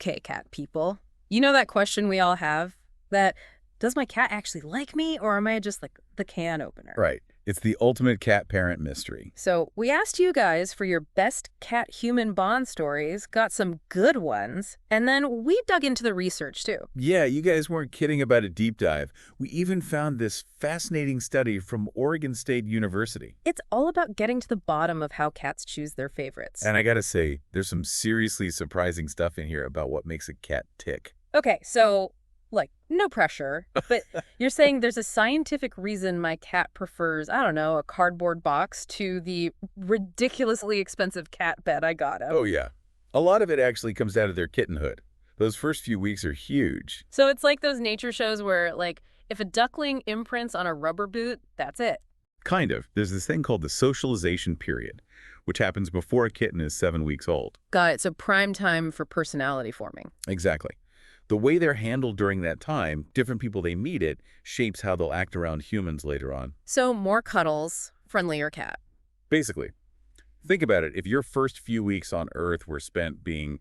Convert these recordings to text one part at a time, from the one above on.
Okay, cat people. You know that question we all have? That, does my cat actually like me, or am I just like the can opener? Right. It's the ultimate cat-parent mystery. So we asked you guys for your best cat-human bond stories, got some good ones, and then we dug into the research too. Yeah, you guys weren't kidding about a deep dive. We even found this fascinating study from Oregon State University. It's all about getting to the bottom of how cats choose their favorites. And I gotta say, there's some seriously surprising stuff in here about what makes a cat tick. Okay, so, like, no pressure, but you're saying there's a scientific reason my cat prefers, I don't know, a cardboard box to the ridiculously expensive cat bed I got him. Oh yeah. A lot of it actually comes out of their kittenhood. Those first few weeks are huge. So it's like those nature shows where, like, if a duckling imprints on a rubber boot, that's it. Kind of. There's this thing called the socialization period, which happens before a kitten is 7 weeks old. Got it. So prime time for personality forming. Exactly. The way they're handled during that time, different people they meet it, shapes how they'll act around humans later on. So more cuddles, friendlier cat. Basically, think about it. If your first few weeks on Earth were spent being,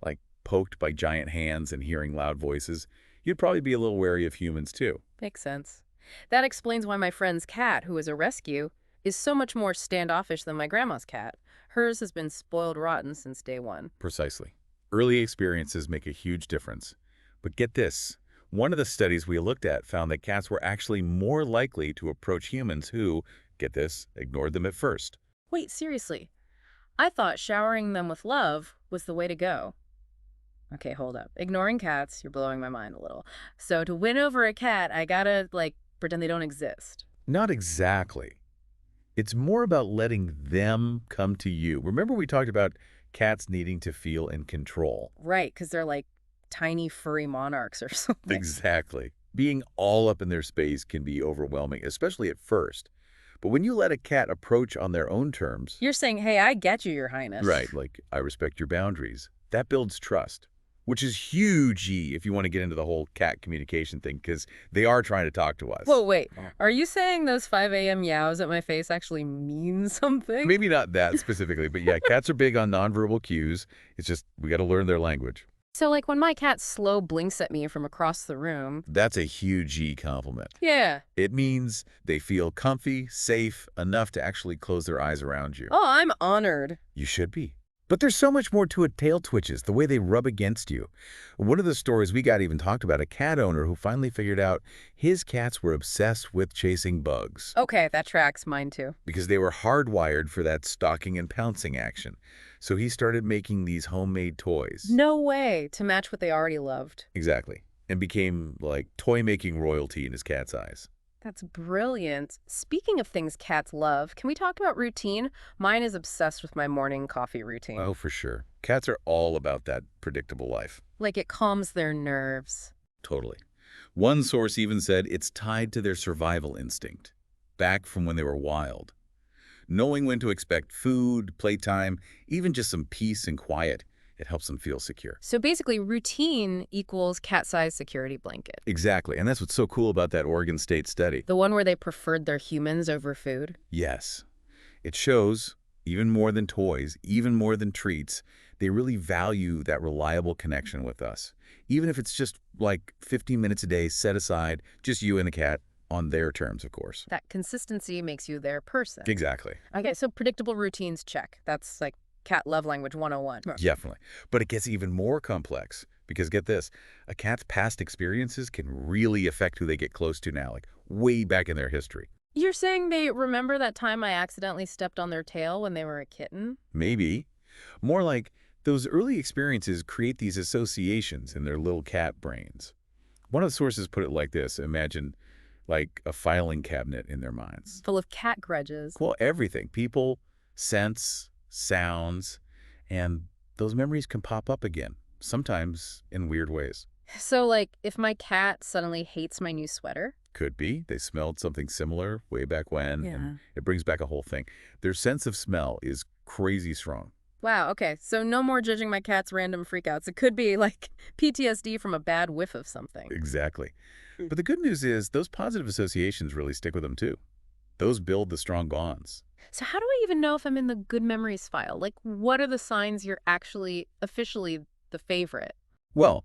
like, poked by giant hands and hearing loud voices, you'd probably be a little wary of humans too. Makes sense. That explains why my friend's cat, who is a rescue, is so much more standoffish than my grandma's cat. Hers has been spoiled rotten since day one. Precisely. Early experiences make a huge difference. But get this. One of the studies we looked at found that cats were actually more likely to approach humans who, get this, ignored them at first. Wait, seriously? I thought showering them with love was the way to go. Okay, hold up. Ignoring cats, you're blowing my mind a little. So to win over a cat, I gotta, like, pretend they don't exist. Not exactly. It's more about letting them come to you. Remember we talked about cats needing to feel in control? Right, because they're like tiny furry monarchs or something. Exactly. Being all up in their space can be overwhelming, especially at first. But when you let a cat approach on their own terms, You're saying, hey, I get you, Your Highness. right, like, I respect your boundaries, that builds trust, which is huge if you want to get into the whole cat communication thing, because they are trying to talk to us. Whoa, wait. Are you saying those 5 a.m. yows at my face actually mean something? Maybe not that specifically, but yeah, cats are big on nonverbal cues. It's just, we got to learn their language. So, like, when my cat slow blinks at me from across the room. That's a huge compliment. Yeah. It means they feel comfy, safe, enough to actually close their eyes around you. Oh, I'm honored. You should be. But there's so much more to it. Tail twitches, the way they rub against you. One of the stories we got even talked about a cat owner who finally figured out his cats were obsessed with chasing bugs Okay, that tracks. Mine too. because they were hardwired for that stalking and pouncing action. So he started making these homemade toys. No way. To match what they already loved. Exactly. And became like toy-making royalty in his cat's eyes. That's brilliant. Speaking of things cats love, can we talk about routine? Mine is obsessed with my morning coffee routine. Oh, for sure. Cats are all about that predictable life. Like it calms their nerves. Totally. One source even said it's tied to their survival instinct, back from when they were wild. Knowing when to expect food, playtime, even just some peace and quiet, it helps them feel secure. So basically, routine equals cat-sized security blanket. Exactly, and that's what's so cool about that Oregon State study. The one where they preferred their humans over food? Yes. It shows, even more than toys, even more than treats, they really value that reliable connection with us. Even if it's just like 15 minutes a day set aside, just you and the cat, on their terms, of course. That consistency makes you their person. Exactly. Okay, so predictable routines, check. That's like cat love language 101. Definitely. But it gets even more complex because get this, a cat's past experiences can really affect who they get close to now, like way back in their history. You're saying they remember that time I accidentally stepped on their tail when they were a kitten? Maybe. More like those early experiences create these associations in their little cat brains. One of the sources put it like this. Imagine like a filing cabinet in their minds. Full of cat grudges. Well, everything. People, scents, sounds, and those memories can pop up again, sometimes in weird ways. So, like, if my cat suddenly hates my new sweater? Could be. They smelled something similar way back when, Yeah. and it brings back a whole thing. Their sense of smell is crazy strong. Wow, okay, so no more judging my cat's random freakouts. It could be, like, PTSD from a bad whiff of something. Exactly. But the good news is those positive associations really stick with them too. Those build the strong bonds. So how do I even know if I'm in the good memories file? Like, what are the signs you're actually officially the favorite? Well,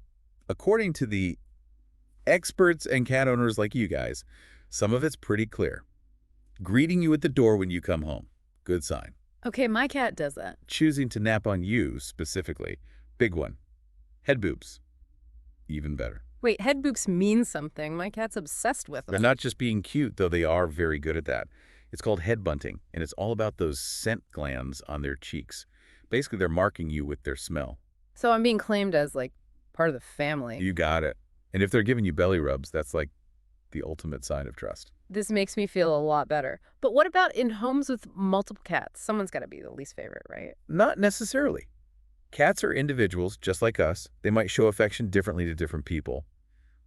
according to the experts and cat owners like you guys, some of it's pretty clear. Greeting you at the door when you come home. Good sign. Okay, my cat does that. Choosing to nap on you, specifically. Big one. Head boops. Even better. Wait, head boops mean something. My cat's obsessed with They're them. not just being cute, though they are very good at that. It's called head bunting, and it's all about those scent glands on their cheeks. Basically, they're marking you with their smell. So I'm being claimed as, like, part of the family. You got it. And if they're giving you belly rubs, that's like the ultimate sign of trust. This makes me feel a lot better. But what about in homes with multiple cats? Someone's got to be the least favorite, right? Not necessarily. Cats are individuals just like us. They might show affection differently to different people.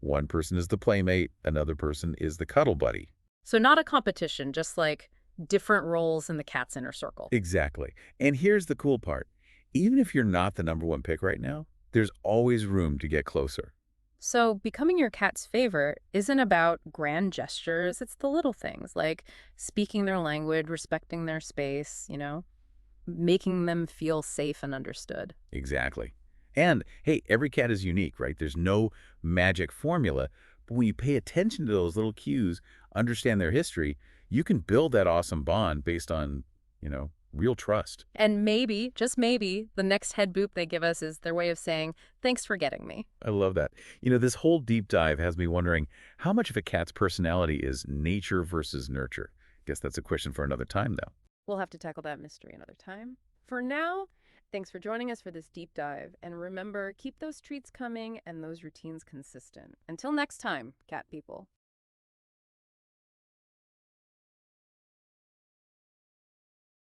One person is the playmate, another person is the cuddle buddy. So not a competition, just like different roles in the cat's inner circle. Exactly. And here's the cool part. Even if you're not the number one pick right now, there's always room to get closer. So becoming your cat's favorite isn't about grand gestures. It's the little things like speaking their language, respecting their space, making them feel safe and understood. Exactly. And hey, every cat is unique, right? There's no magic formula. But when you pay attention to those little cues, understand their history, you can build that awesome bond based on, real trust. And maybe, just maybe, the next head boop they give us is their way of saying, thanks for getting me. I love that. This whole deep dive has me wondering how much of a cat's personality is nature versus nurture. Guess that's a question for another time, though. We'll have to tackle that mystery another time. For now, thanks for joining us for this deep dive. And remember, keep those treats coming and those routines consistent. Until next time, cat people.